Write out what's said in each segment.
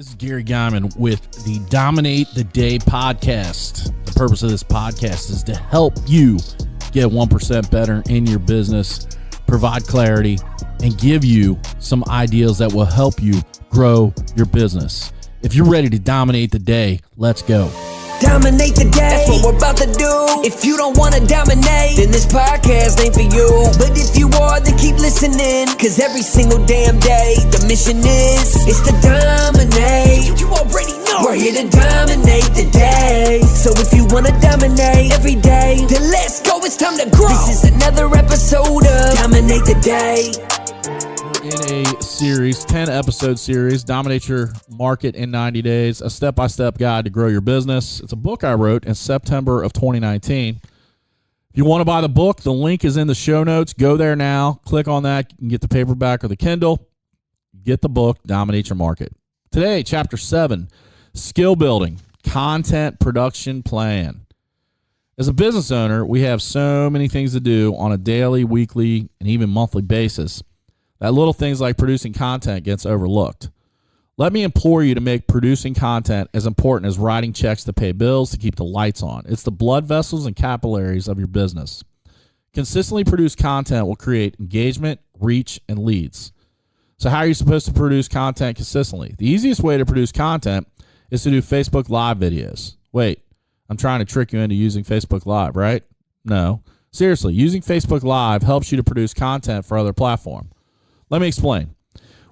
This is Gary Guyman with the Dominate the Day podcast. The purpose of this podcast is to help you get 1% better in your business, provide clarity, and give you some ideas that will help you grow your business. If you're ready to dominate the day, let's go. Dominate the day, that's what we're about to do. If you don't want to dominate, then this podcast ain't for you. But if you are, then keep listening, cause every single damn day, the mission is to dominate. You already know we're here to dominate the day. So if you want to dominate every day, then let's go, it's time to grow. This is another episode of Dominate the Day. In a series, 10-episode series, Dominate Your Market in 90 Days, a step-by-step guide to grow your business. It's a book I wrote in September of 2019. If you want to buy the book, the link is in the show notes. Go there now. Click on that. You can get the paperback or the Kindle. Get the book, Dominate Your Market. Today, Chapter 7, Skill Building, Content Production Plan. As a business owner, we have so many things to do on a daily, weekly, and even monthly basis that little things like producing content gets overlooked. Let me implore you to make producing content as important as writing checks to pay bills to keep the lights on. It's the blood vessels and capillaries of your business. Consistently produced content will create engagement, reach, and leads. So how are you supposed to produce content consistently? The easiest way to produce content is to do Facebook Live videos. Wait, I'm trying to trick you into using Facebook Live, right? No. Seriously, using Facebook Live helps you to produce content for other platforms. Let me explain.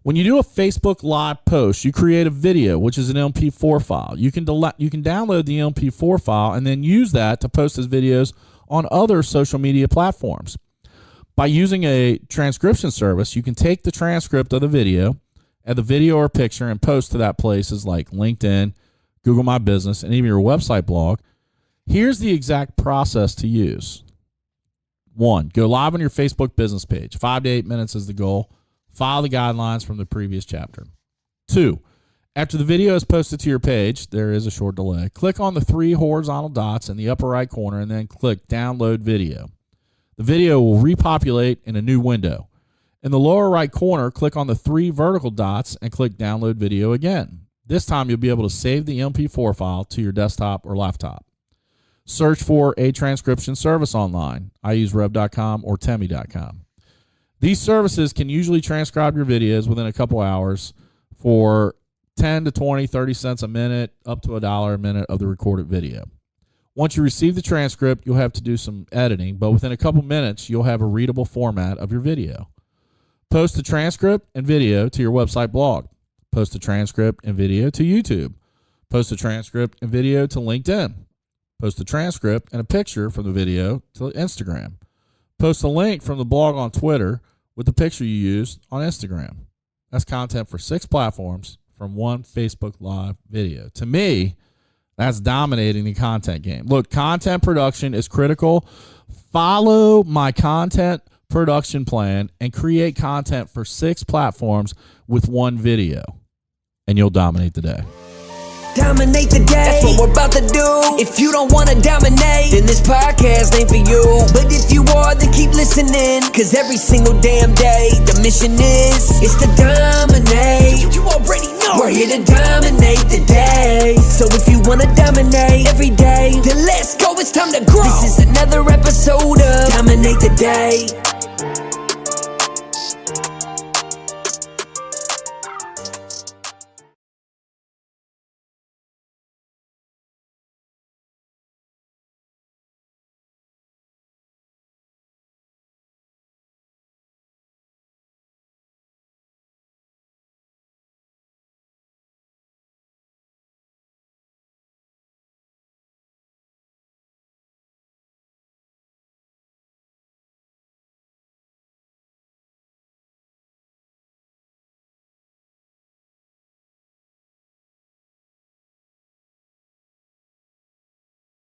When you do a Facebook Live post, you create a video, which is an MP4 file. You can download the MP4 file and then use that to post as videos on other social media platforms. By using a transcription service, you can take the transcript of the video, add the video or picture, and post to that places like LinkedIn, Google My Business, and even your website blog. Here's the exact process to use. 1, go live on your Facebook business page. 5 to 8 minutes is the goal. Follow the guidelines from the previous chapter. 2, after the video is posted to your page, there is a short delay. Click on the 3 horizontal dots in the upper right corner and then click Download Video. The video will repopulate in a new window. In the lower right corner, click on the 3 vertical dots and click Download Video again. This time you'll be able to save the MP4 file to your desktop or laptop. Search for a transcription service online. I use rev.com or temi.com. These services can usually transcribe your videos within a couple hours for 10 to 20, 30 cents a minute, up to $1 a minute of the recorded video. Once you receive the transcript, you'll have to do some editing, but within a couple minutes, you'll have a readable format of your video. Post the transcript and video to your website blog. Post the transcript and video to YouTube. Post the transcript and video to LinkedIn. Post the transcript and a picture from the video to Instagram. Post a link from the blog on Twitter with the picture you used on Instagram. That's content for 6 platforms from 1 Facebook Live video. To me, that's dominating the content game. Look, content production is critical. Follow my content production plan and create content for 6 platforms with 1 video, and you'll dominate the day. Dominate the day, that's what we're about to do. If you don't want to dominate, then this podcast ain't for you. But if you are, then keep listening, cause every single damn day, the mission is to dominate. You already know we're here to dominate the day. So if you want to dominate every day, then let's go, it's time to grow. This is another episode of Dominate the Day.